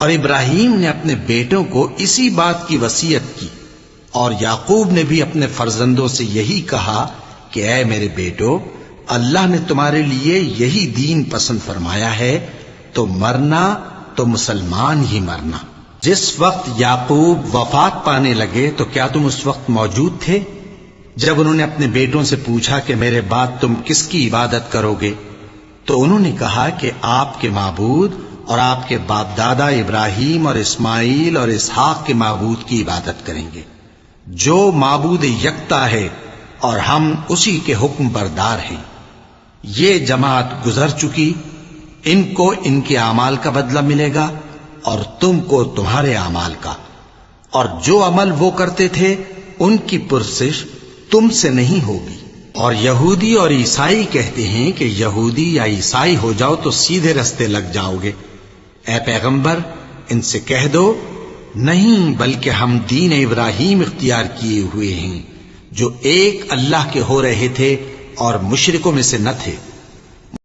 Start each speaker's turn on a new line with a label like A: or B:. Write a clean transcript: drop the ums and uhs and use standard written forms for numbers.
A: اور ابراہیم نے اپنے بیٹوں کو اسی بات کی وصیت کی، اور یعقوب نے بھی اپنے فرزندوں سے یہی کہا کہ اے میرے بیٹو، اللہ نے تمہارے لیے یہی دین پسند فرمایا ہے، تو مرنا تو مسلمان ہی مرنا۔ جس وقت یعقوب وفات پانے لگے تو کیا تم اس وقت موجود تھے جب انہوں نے اپنے بیٹوں سے پوچھا کہ میرے بعد تم کس کی عبادت کرو گے؟ تو انہوں نے کہا کہ آپ کے معبود اور آپ کے باپ دادا ابراہیم اور اسماعیل اور اسحاق کے معبود کی عبادت کریں گے، جو معبود یکتا ہے اور ہم اسی کے حکم بردار ہیں۔ یہ جماعت گزر چکی، ان کو ان کے اعمال کا بدلہ ملے گا اور تم کو تمہارے اعمال کا، اور جو عمل وہ کرتے تھے ان کی پرسش تم سے نہیں ہوگی۔ اور یہودی اور عیسائی کہتے ہیں کہ یہودی یا عیسائی ہو جاؤ تو سیدھے رستے لگ جاؤ گے۔ اے پیغمبر، ان سے کہہ دو نہیں، بلکہ ہم دین ابراہیم اختیار کیے ہوئے ہیں، جو ایک اللہ کے ہو رہے تھے اور مشرکوں میں سے نہ تھے۔